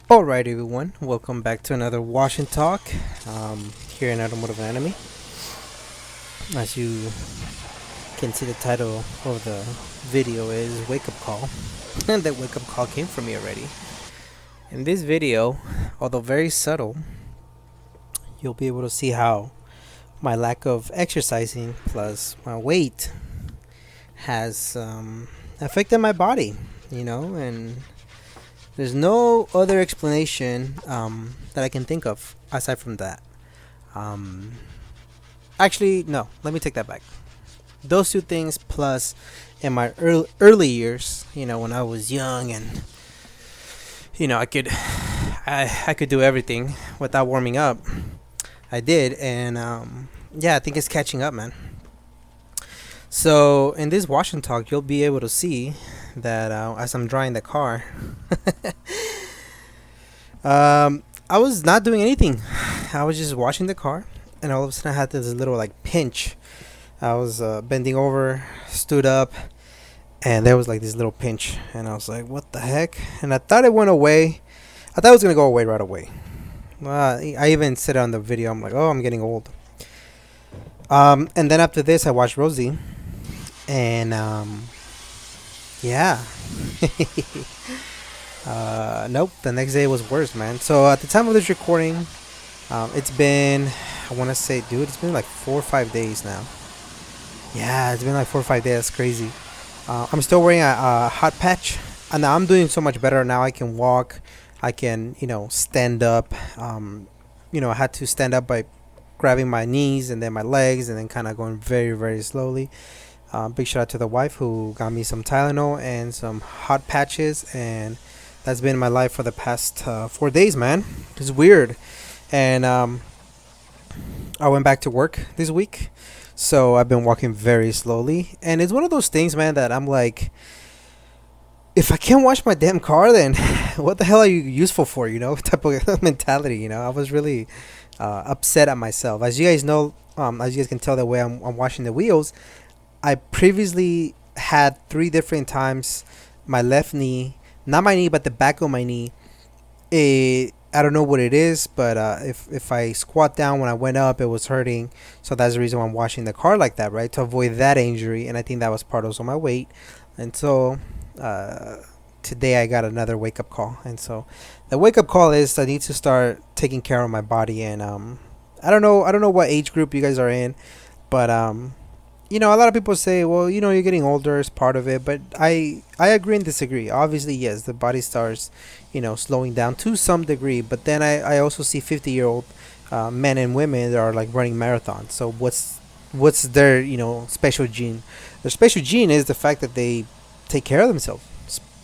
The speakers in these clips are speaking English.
Alright, everyone, welcome back to another Wash and Talk here in Automotive Anime. As you can see, the title of the video is Wake Up Call, and that wake up call came from me already. In this video, although very subtle, you'll be able to see how my lack of exercising plus my weight has affected my body, and there's no other explanation that I can think of aside from that. Um, Actually, no. Let me take that back. Those two things plus in my early years, when I was young and I could do everything without warming up. I did, and yeah, I think it's catching up, man. So in this wash and talk, you'll be able to see that as I'm drying the car. I was not doing anything. I was just washing the car, and all of a sudden I had this little like pinch. I was bending over, stood up, and there was like this little pinch, and I was like, "What the heck?" And I thought it went away. I thought it was gonna go away right away. I even said on the video, I'm like, "Oh, I'm getting old." And then after this, I watched Rosie, and yeah. Nope. The next day was worse, man. So at the time of this recording, it's been, I want to say, dude, it's been like 4 or 5 days now. Yeah, it's been like 4 or 5 days. That's crazy. I'm still wearing a hot patch, and now I'm doing so much better. Now I can walk. I can, stand up. I had to stand up by grabbing my knees and then my legs, and then kind of going very, very slowly. Big shout out to the wife who got me some Tylenol and some hot patches, and that's been my life for the past 4 days, man. It's weird. And I went back to work this week, so I've been walking very slowly. And it's one of those things, man, that I'm like, if I can't wash my damn car, then what the hell are you useful for, type of mentality. I was really upset at myself. As you guys know, as you guys can tell, the way I'm washing the wheels, I previously had 3 different times my left knee, not my knee, but the back of my knee. I don't know what it is, but if I squat down when I went up, it was hurting. So that's the reason why I'm washing the car like that, right? To avoid that injury. And I think that was part of my weight. And so today I got another wake up call. And so the wake up call is I need to start taking care of my body. And I don't know what age group you guys are in, but a lot of people say, well, you're getting older is part of it, but I agree and disagree. Obviously, yes, the body starts, slowing down to some degree, but then I also see 50-year-old men and women that are like running marathons. So what's their, special gene? Their special gene is the fact that they take care of themselves.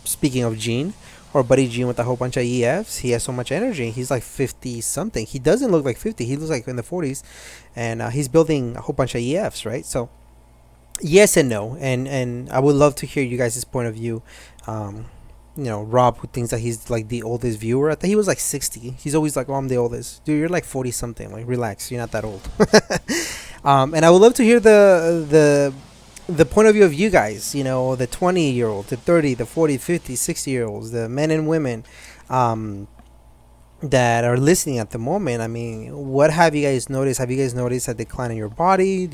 Speaking of gene, or Buddy Gene with a whole bunch of EFs, he has so much energy. He's like 50 something. He doesn't look like 50. He looks like in the 40s, and he's building a whole bunch of EFs, right? So yes and no, and I would love to hear you guys' point of view. Rob, who thinks that he's like the oldest viewer, I thought he was like 60. He's always like, oh, I'm the oldest. Dude, you're like 40 something. Like, relax, you're not that old. And I would love to hear the point of view of you guys, the 20-year-old, the 30, the 40, 50, 60-year-olds, the men and women that are listening at the moment. I mean, what have you guys noticed? Have you guys noticed a decline in your body?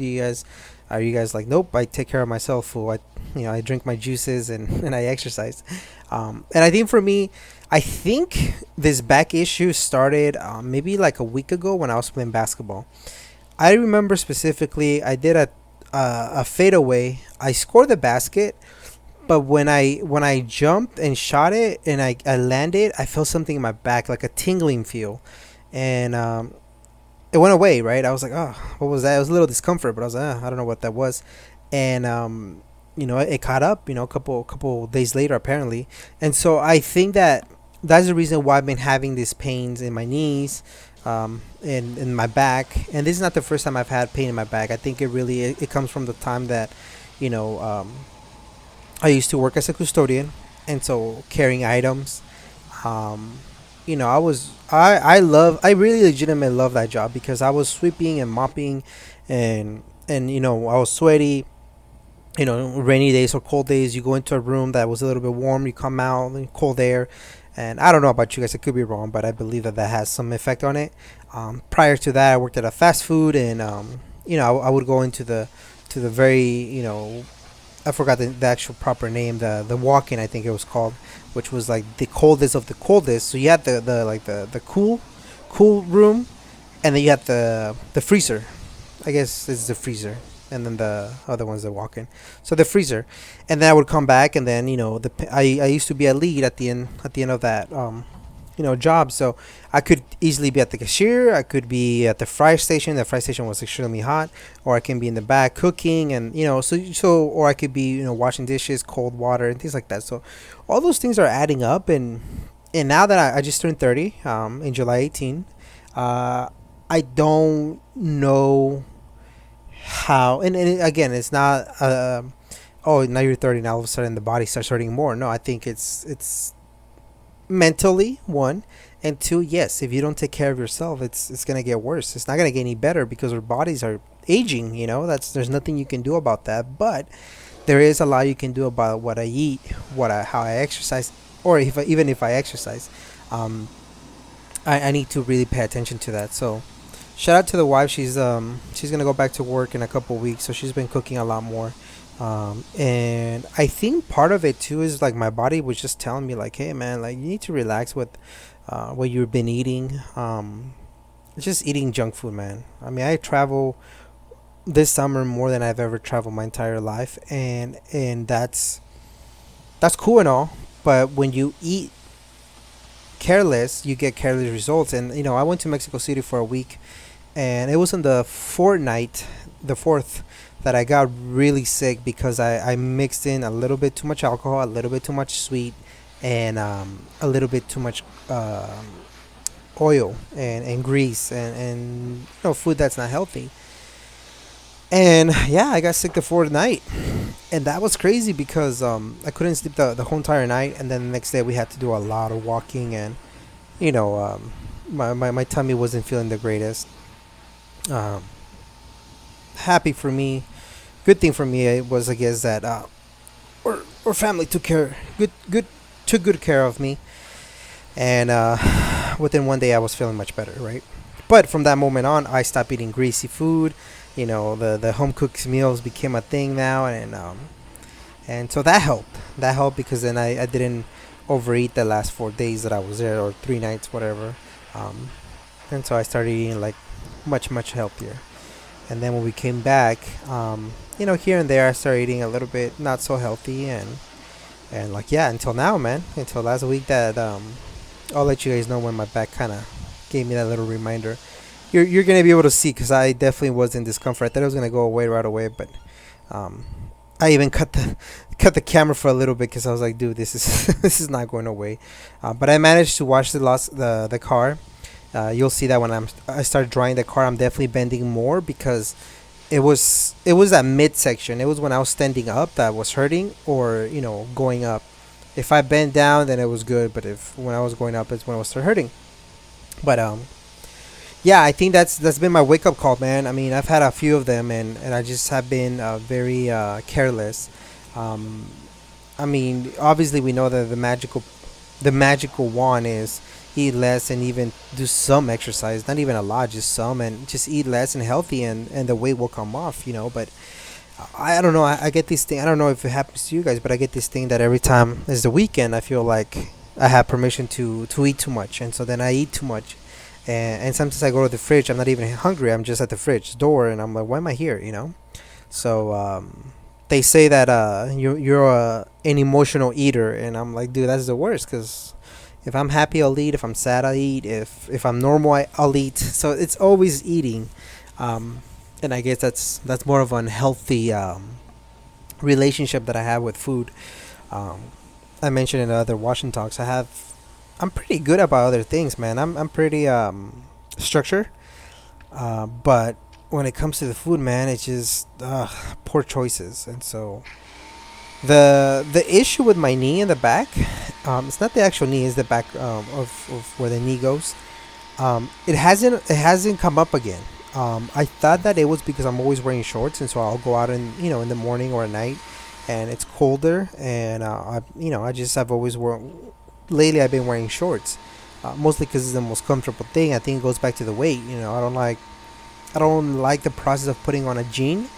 Are you guys like, nope, I take care of myself, fool. I drink my juices and, and I exercise. And I think for me, I think this back issue started maybe like a week ago when I was playing basketball. I remember specifically I did a fadeaway. I scored the basket, but when I jumped and shot it and I landed, I felt something in my back, like a tingling feel. And it went away, right? I was like, oh, what was that? It was a little discomfort, but I was like, I don't know what that was. And it caught up, a couple days later apparently. And so I think that's the reason why I've been having these pains in my knees, in my back. And this is not the first time I've had pain in my back. I think it comes from the time that, you know, I used to work as a custodian, and so carrying items. Um, I really legitimately love that job because I was sweeping and mopping, and I was sweaty. Rainy days or cold days, you go into a room that was a little bit warm, you come out and cold air, And I don't know about you guys, I could be wrong, but I believe that that has some effect on it. Prior to that, I worked at a fast food, and I would go into the very, I forgot the actual proper name, the walk-in, I think it was called, which was like the coldest of the coldest. So you had the like the cool room, and then you had the freezer. I guess this is the freezer, and then the other one's the walk-in. So the freezer, and then I would come back, and then I used to be a lead at the end of that job. So I could easily be at the cashier. I could be at the fry station. The fry station was extremely hot, or I can be in the back cooking, and or I could be washing dishes, cold water, and things like that. So all those things are adding up, and now that I just turned 30 in July 18, I don't know how, and again, it's not oh, now you're 30, now all of a sudden the body starts hurting more. No, I think it's mentally, one, and two, yes, if you don't take care of yourself, it's gonna get worse. It's not gonna get any better because our bodies are aging. That's there's nothing you can do about that, but there is a lot you can do about what I eat, how I exercise, or even if I exercise. um I need to really pay attention to that. So shout out to the wife. She's gonna go back to work in a couple weeks, so she's been cooking a lot more. And I think part of it too is like my body was just telling me like, hey man, like you need to relax with what you've been eating. Just eating junk food, man. I mean, I travel this summer more than I've ever traveled my entire life, and that's cool and all, but when you eat careless, you get careless results. And I went to Mexico City for a week, and it was on the fortnight, the fourth, that I got really sick because I mixed in a little bit too much alcohol, a little bit too much sweet, and a little bit too much oil and grease, and food that's not healthy. And yeah, I got sick the fourth night, and that was crazy because I couldn't sleep the whole entire night, and then the next day we had to do a lot of walking, and you know my tummy wasn't feeling the greatest. Um, Happy for me, good thing for me, it was, I guess, that our family took good care of me, and within one day I was feeling much better, right? But from that moment on, I stopped eating greasy food. The home cooked meals became a thing now, and so that helped because then I didn't overeat the last 4 days that I was there, or 3 nights, whatever. um, and so I started eating like much healthier. And then when we came back, here and there I started eating a little bit not so healthy, and like, yeah, until now, man, until last week, that I'll let you guys know when my back kind of gave me that little reminder. You're gonna be able to see, because I definitely was in discomfort. I thought it was gonna go away right away, but um, I even cut the camera for a little bit because I was like, dude, this is this is not going away. But I managed to wash the car. You'll see that when I start drying the car, I'm definitely bending more because it was that midsection. It was when I was standing up that was hurting, or going up. If I bent down, then it was good, but if when I was going up, it's when it was start hurting. But yeah, I think that's been my wake up call, man. I mean, I've had a few of them, and I just have been very careless. Um, I mean, obviously we know that the magical one is eat less and even do some exercise, not even a lot, just some, and just eat less and healthy, and the weight will come off, but I don't know. I get this thing. I don't know if it happens to you guys, but I get this thing that every time it's the weekend, I feel like I have permission to eat too much, and so then I eat too much. And sometimes I go to the fridge. I'm not even hungry. I'm just at the fridge door, and I'm like, why am I here? So they say that you're an emotional eater, and I'm like, dude, that's the worst. Because if I'm happy, I'll eat. If I'm sad, I'll eat. If I'm normal, I'll eat. So it's always eating. Um, and I guess that's more of an unhealthy relationship that I have with food. Um, I mentioned in other Washington talks, I'm pretty good about other things, man. I'm pretty structured, but when it comes to the food, man, it's just poor choices. And so the issue with my knee in the back, it's not the actual knee, it's the back of where the knee goes. It hasn't come up again. I thought that it was because I'm always wearing shorts, and so I'll go out in the morning or at night, and it's colder, and I've always worn lately I've been wearing shorts, mostly because it's the most comfortable thing. I think it goes back to the weight. I don't like the process of putting on a jean.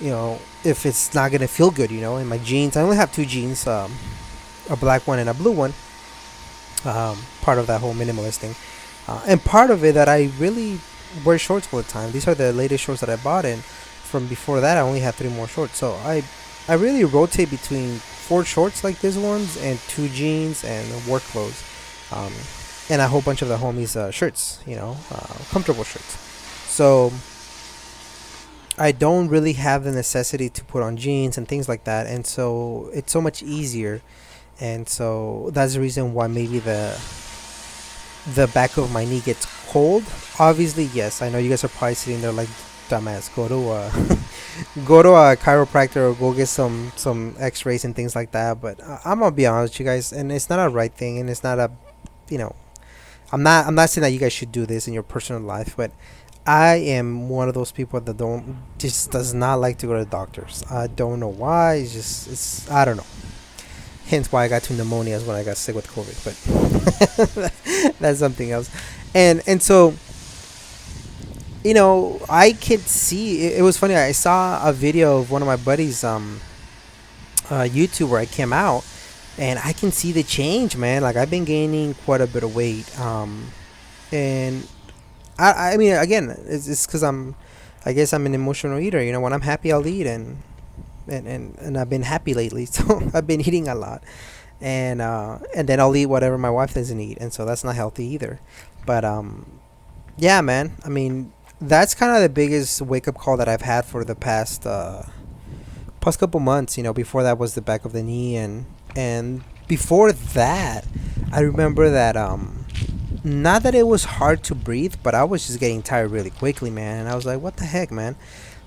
If it's not gonna feel good. In my jeans, I only have two jeans, a black one and a blue one. Part of that whole minimalist thing, and part of it that I really wear shorts all the time. These are the latest shorts that I bought, and from before that, I only have three more shorts. So I really rotate between four shorts like these ones and two jeans and work clothes, um, and a whole bunch of the homies' shirts. Comfortable shirts. So I don't really have the necessity to put on jeans and things like that, and so it's so much easier. And so that's the reason why maybe the back of my knee gets cold. Obviously, yes, I know you guys are probably sitting there like, dumbass, go to a go to a chiropractor or go get some X-rays and things like that. But I'm gonna be honest with you guys, and it's not a right thing, and it's not a, you know, I'm not saying that you guys should do this in your personal life, but I am one of those people that don't just does not like to go to doctors. I don't know why. It's I don't know. Hence why I got to pneumonia is when I got sick with COVID. But that's something else. And so I could see it was funny. I saw a video of one of my buddies YouTube where I came out, and I can see the change, man. Like I've been gaining quite a bit of weight. And I mean, again, it's because I guess I'm an emotional eater. When I'm happy, I'll eat, and I've been happy lately, so I've been eating a lot, and then I'll eat whatever my wife doesn't eat, and so that's not healthy either. But yeah, man. I mean, that's kind of the biggest wake up call that I've had for the past couple months. Before that was the back of the knee, and before that, I remember that not that it was hard to breathe, but I was just getting tired really quickly, man. And I was like, what the heck, man?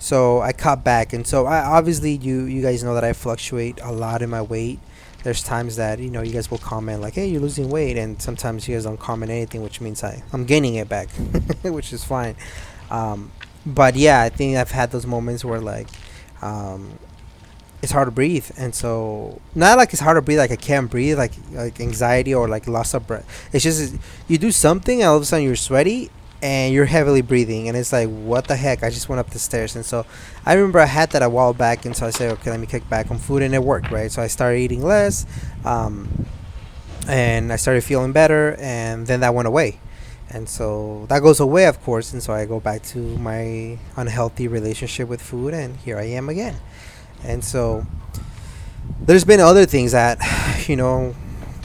So I cut back, and so I obviously you guys know that I fluctuate a lot in my weight. There's times that you guys will comment like, hey, you're losing weight, and sometimes you guys don't comment anything, which means I'm gaining it back, which is fine. But yeah, I think I've had those moments where like it's hard to breathe, and so not like it's hard to breathe like I can't breathe, like anxiety or like loss of breath. It's just you do something and all of a sudden you're sweaty and you're heavily breathing, and it's like, what the heck, I just went up the stairs. And so I remember I had that a while back, and so I said, okay, let me kick back on food, and it worked, right? So I started eating less, and I started feeling better, and then that went away. And so that goes away, of course, and so I go back to my unhealthy relationship with food, and here I am again. And so there's been other things that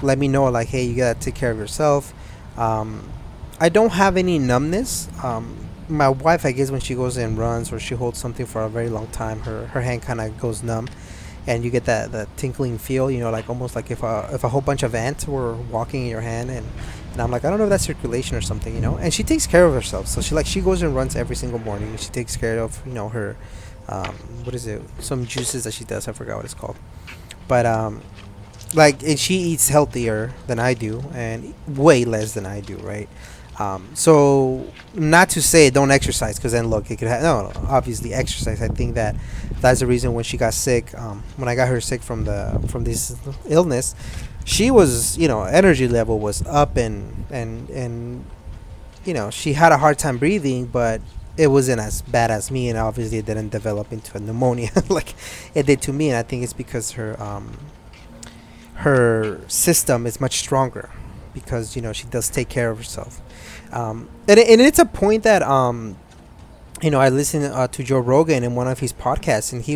let me know, like, hey, you gotta take care of yourself. I don't have any numbness. My wife, I guess, when she goes and runs or she holds something for a very long time, her hand kind of goes numb, and you get that tinkling feel, like almost like if a whole bunch of ants were walking in your hand, and I'm like, I don't know if that's circulation or something, And she takes care of herself, so she goes and runs every single morning. She takes care of her what is it? Some juices that she does. I forgot what it's called, but and she eats healthier than I do and way less than I do, right? So not to say don't exercise, because then look, it could no, obviously exercise. I think that's the reason when she got sick, when I got her sick from this illness, she was, energy level was up, and she had a hard time breathing, but it wasn't as bad as me, and obviously it didn't develop into a pneumonia like it did to me. And I think it's because her system is much stronger, because she does take care of herself. And it's a point that I listened to Joe Rogan in one of his podcasts, and he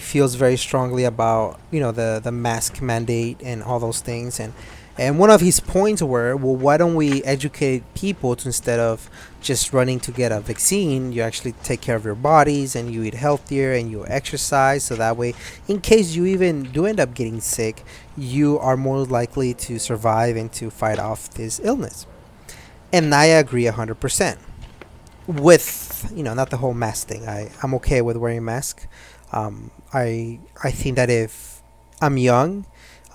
feels very strongly about the mask mandate and all those things, and one of his points were, well, why don't we educate people to, instead of just running to get a vaccine, you actually take care of your bodies and you eat healthier and you exercise, so that way, in case you even do end up getting sick, you are more likely to survive and to fight off this illness. And I agree 100% with not the whole mask thing. I'm okay with wearing a mask. I think that if I'm young,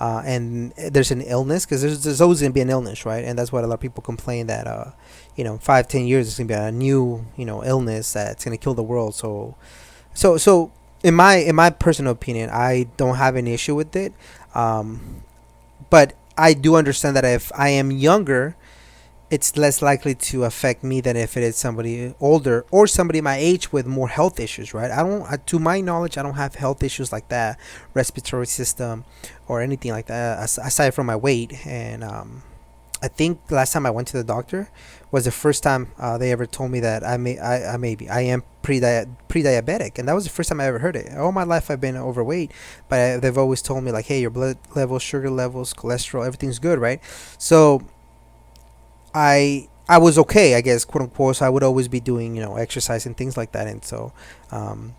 and there's an illness, because there's always going to be an illness, right? And that's what a lot of people complain, that 5-10 years it's going to be a new illness that's going to kill the world. So in my personal opinion, I don't have an issue with it. But I do understand that if I am younger, it's less likely to affect me than if it is somebody older or somebody my age with more health issues, right? I don't, to my knowledge, I don't have health issues like that, respiratory system, or anything like that, aside from my weight. And I think the last time I went to the doctor was the first time they ever told me that I am pre-diabetic, and that was the first time I ever heard it. All my life I've been overweight, but they've always told me like, hey, your blood levels, sugar levels, cholesterol, everything's good, right? So I was okay, I guess, quote unquote. So I would always be doing, exercise and things like that, and so um,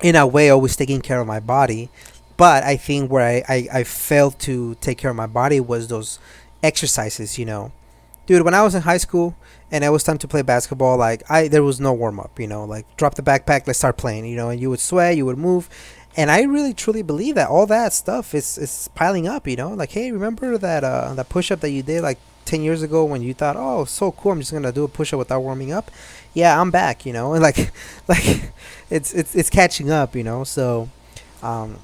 in a way, always taking care of my body. But I think where I failed to take care of my body was those exercises, dude. When I was in high school and it was time to play basketball, like I there was no warm up, like drop the backpack, let's start playing, and you would sweat, you would move. And I really truly believe that all that stuff is piling up, like, hey, remember that push up that you did like 10 years ago when you thought, oh, so cool, I'm just gonna do a push up without warming up. Yeah, I'm back, and like like it's catching up, so um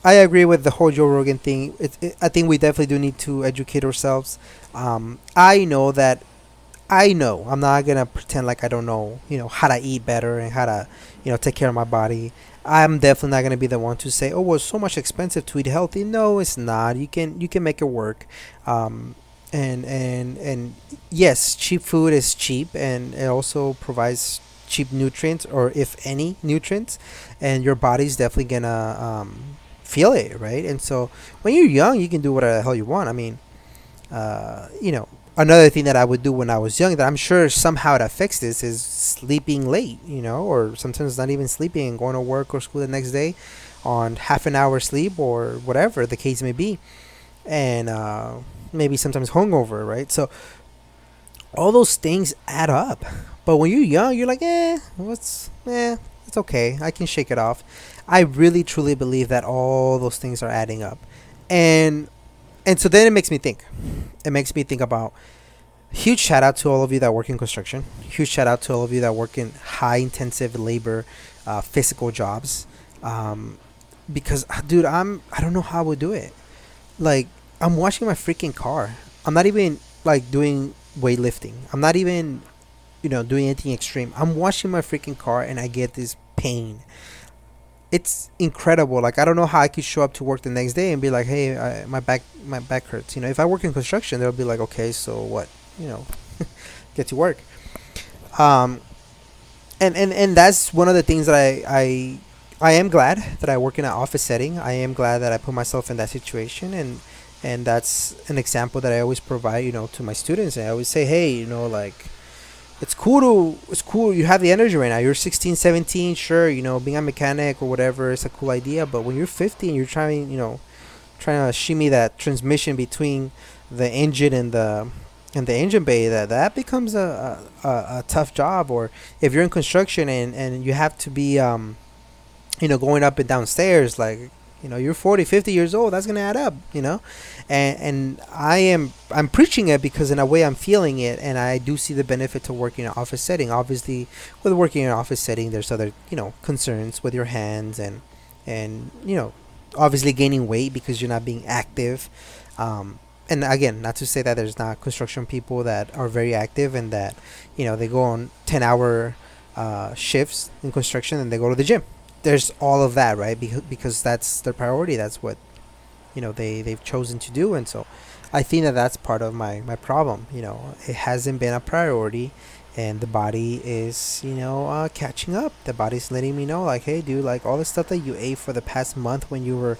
I agree with the whole Joe Rogan thing. I think we definitely do need to educate ourselves. I know that I know. I'm not gonna pretend like I don't know, how to eat better and how to, take care of my body. I'm definitely not gonna be the one to say, "Oh, well, it's so much expensive to eat healthy." No, it's not. You can make it work. Um, and yes, cheap food is cheap, and it also provides cheap nutrients, or if any nutrients, and your body's definitely gonna feel it, right? And so when you're young, you can do whatever the hell you want. I mean, another thing that I would do when I was young that I'm sure somehow it affects this is sleeping late, or sometimes not even sleeping and going to work or school the next day on half an hour sleep or whatever the case may be. And maybe sometimes hungover, right? So all those things add up. But when you're young, you're like, it's okay. I can shake it off. I really truly believe that all those things are adding up. And and so then it makes me think. It makes me think about, huge shout out to all of you that work in construction. Huge shout out to all of you that work in high intensive labor, physical jobs. Um, because dude, I don't know how I would do it. Like, I'm washing my freaking car. I'm not even like doing weightlifting. I'm not even, doing anything extreme. I'm washing my freaking car and I get this pain. It's incredible. Like, I don't know how I could show up to work the next day and be like, "Hey, my back hurts." If I work in construction, they'll be like, "Okay, so what?" You know, get to work. Um, and that's one of the things that I am glad that I work in an office setting. I am glad that I put myself in that situation, and that's an example that I always provide, to my students. And I always say, hey, like, it's cool you have the energy right now. You're 16, 17, sure, being a mechanic or whatever is a cool idea, but when you're 50 and you're trying to shimmy that transmission between the engine and the engine bay, that becomes a tough job. Or if you're in construction and you have to be going up and downstairs, like, you're 40, 50 years old, that's gonna add up, and I'm preaching it because in a way I'm feeling it, and I do see the benefit to working in an office setting. Obviously, with working in an office setting, there's other concerns with your hands, and obviously gaining weight because you're not being active. And again, not to say that there's not construction people that are very active and that they go on 10-hour shifts in construction and they go to the gym. There's all of that, right? Because that's their priority. That's what they've chosen to do. And so I think that that's part of my problem. It hasn't been a priority, and the body is catching up. The body's letting me know, like, hey, dude, like, all the stuff that you ate for the past month when you were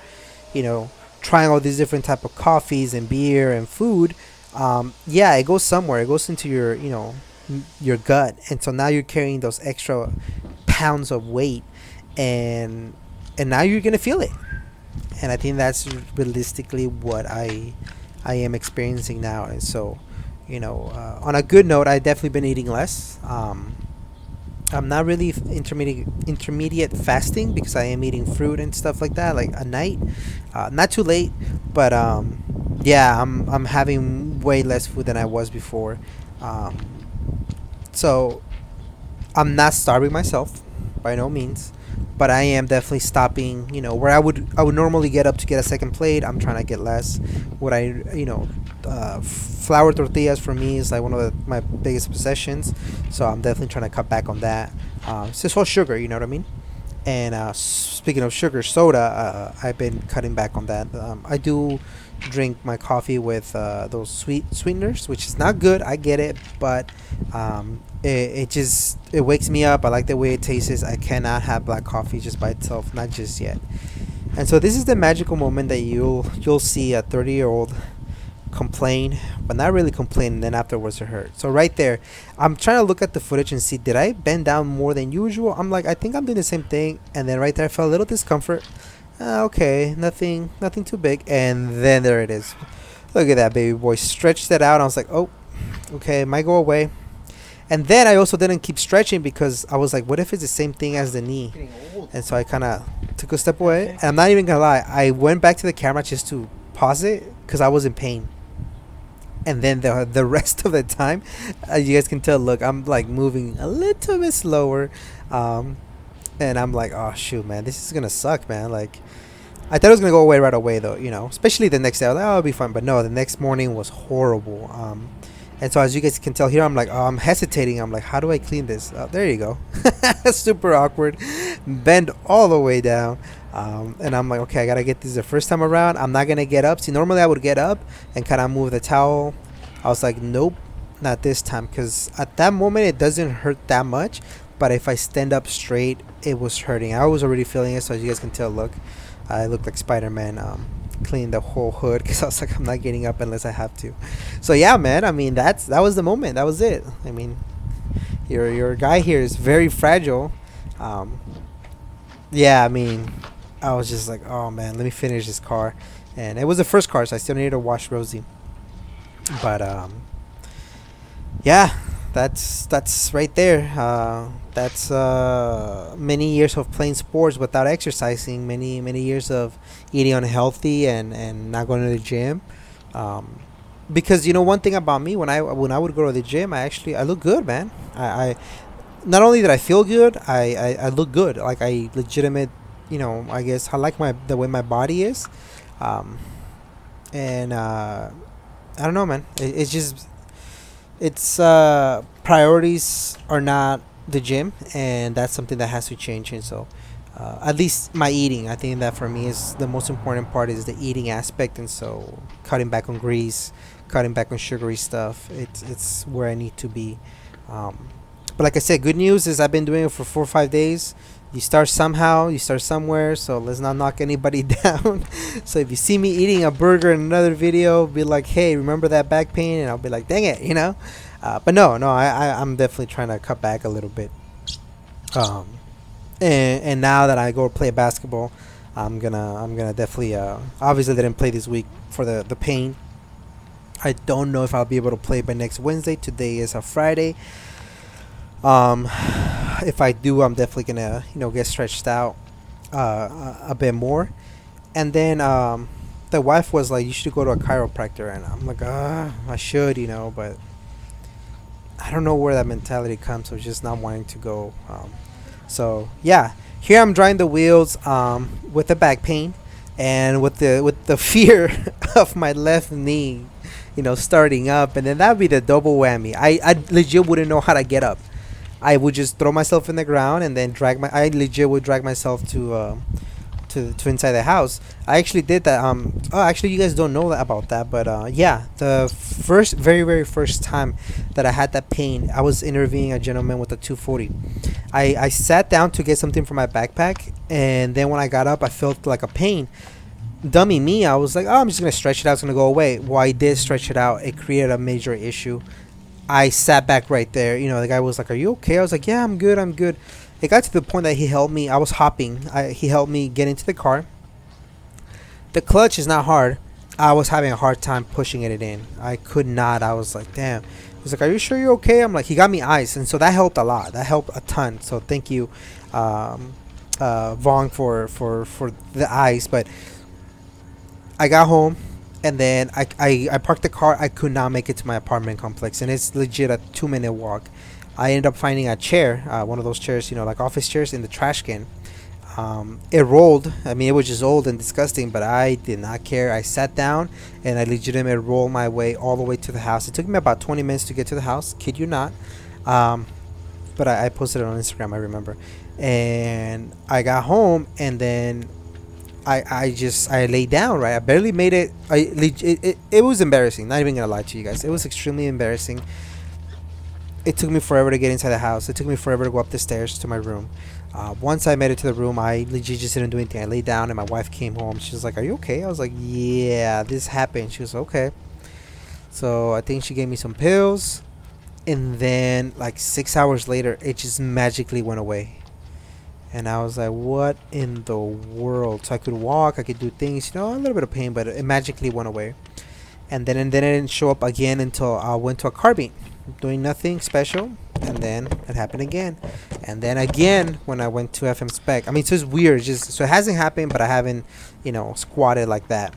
you know trying all these different type of coffees and beer and food, yeah, it goes somewhere. It goes into your your gut. And so now you're carrying those extra pounds of weight, and now you're gonna feel it. And I think that's realistically what I am experiencing now. And so, on a good note, I've definitely been eating less. I'm not really intermediate fasting because I am eating fruit and stuff like that, like at night, not too late, but yeah, I'm having way less food than I was before. Um, so I'm not starving myself by no means. but I am definitely stopping. Where I would normally get up to get a second plate, I'm trying to get less. What I flour tortillas for me is like one of my biggest possessions, so I'm definitely trying to cut back on that. It's just all sugar, you know what I mean. And speaking of sugar, soda, I've been cutting back on that. I do drink my coffee with those sweeteners, which is not good. I get it, but it wakes me up. I like the way it tastes. I cannot have black coffee just by itself, not just yet. And so this is the magical moment that you'll see a 30-year-old complain, but not really complain, and then afterwards it hurt. So right there, I'm trying to look at the footage and see, did I bend down more than usual? I'm like, I think I'm doing the same thing, and then right there I felt a little discomfort. Okay, nothing too big, and then there it is. Look at that baby boy, stretched it out. I was like, oh, okay, it might go away. And then I also didn't keep stretching because I was like, what if it's the same thing as the knee? And so I kind of took a step away, and I'm not even gonna lie, I went back to the camera just to pause it because I was in pain. And then the rest of the time, as you guys can tell, look, I'm like moving a little bit slower, and I'm like, oh shoot, man, this is gonna suck, man. Like, I thought it was gonna go away right away, though, especially the next day. I was like, oh, it'll be fine. But no, the next morning was horrible. And so as you guys can tell here, I'm like, oh, I'm hesitating. I'm like, how do I clean this? Oh, there you go. Super awkward. Bend all the way down. And I'm like, okay, I gotta get this the first time around. I'm not gonna get up. See, normally I would get up and kind of move the towel. I was like, nope, not this time, because at that moment it doesn't hurt that much, but if I stand up straight, it was hurting. I was already feeling it, so as you guys can tell, look, I look like Spider-Man. Clean the whole hood because I was like, I'm not getting up unless I have to. So yeah, man, I mean, that was the moment. That was it. I mean, your guy here is very fragile. Yeah, I mean, I was just like, oh man, let me finish this car. And it was the first car, so I still needed to wash Rosie. But yeah, that's right there. That's many years of playing sports without exercising, many years of eating unhealthy and not going to the gym. Because one thing about me, when I would go to the gym, I look good, man. I not only did I feel good, I look good. Like, I legitimate, I guess I like the way my body is. And I don't know, man. It's just, it's priorities are not the gym, and that's something that has to change. And so at least my eating, I think that for me is the most important part, is the eating aspect. And so cutting back on grease, cutting back on sugary stuff, it's where I need to be. But like I said, good news is I've been doing it for 4 or 5 days. You start somehow, you start somewhere, so let's not knock anybody down. So if you see me eating a burger in another video, be like, hey, remember that back pain? And I'll be like, dang it, But no, I'm definitely trying to cut back a little bit. And now that I go play basketball, I'm gonna definitely obviously didn't play this week for the pain. I don't know if I'll be able to play by next Wednesday. Today is a Friday. If I do, I'm definitely gonna get stretched out a bit more. And then the wife was like, you should go to a chiropractor, and I'm like, I should, but I don't know where that mentality comes of just not wanting to go. So yeah, here I'm drying the wheels with the back pain and with the fear of my left knee starting up, and then that'd be the double whammy. I legit wouldn't know how to get up. I would just throw myself in the ground and then I legit would drag myself to inside the house. I actually did that. Actually, you guys don't know about that, but yeah, the very very first time that I had that pain, I was interviewing a gentleman with a 240. I sat down to get something from my backpack, and then when I got up, I felt like a pain. Dummy me, I was like, oh, I'm just gonna stretch it out, it's gonna go away. Well, I did stretch it out. It created a major issue. I sat back right there. The guy was like, are you okay? I was like, yeah, I'm good. It got to the point that he helped me. I was hopping. He helped me get into the car. The clutch is not hard. I was having a hard time pushing it in. I could not. I was like, damn. He's like, are you sure you're okay? I'm like, he got me ice. And so that helped a lot. That helped a ton. So thank you, Vaughn, for the ice. But I got home. And then I parked the car. I could not make it to my apartment complex, and it's legit a 2-minute walk. I ended up finding a chair, one of those chairs, like office chairs, in the trash can. It rolled. I mean, it was just old and disgusting, but I did not care. I sat down and I legitimately rolled my way all the way to the house. It took me about 20 minutes to get to the house. Kid you not. Um, but I posted it on Instagram. I remember, and I got home and then I laid down. Right, I barely made it. It was embarrassing. Not even gonna lie to you guys. It was extremely embarrassing. It took me forever to get inside the house. It took me forever to go up the stairs to my room. Once I made it to the room, I legit just didn't do anything. I laid down and my wife came home. She was like, "Are you okay?" I was like, "Yeah, this happened." She was okay. So I think she gave me some pills, and then like 6 hours later, it just magically went away. And I was like, "What in the world?" So I could walk, I could do things, a little bit of pain, but it magically went away. And then it didn't show up again until I went to a car meet, doing nothing special, and then it happened again, and then again when I went to FM Spec. I mean, so it's weird. It's just so it hasn't happened, but I haven't, squatted like that.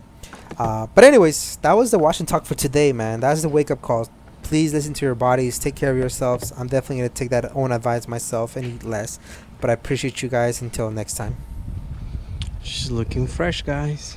But anyways, that was the wash and talk for today, man. That's the wake up call. Please listen to your bodies. Take care of yourselves. I'm definitely gonna take that own advice myself and eat less. But I appreciate you guys. Until next time. She's looking fresh, guys.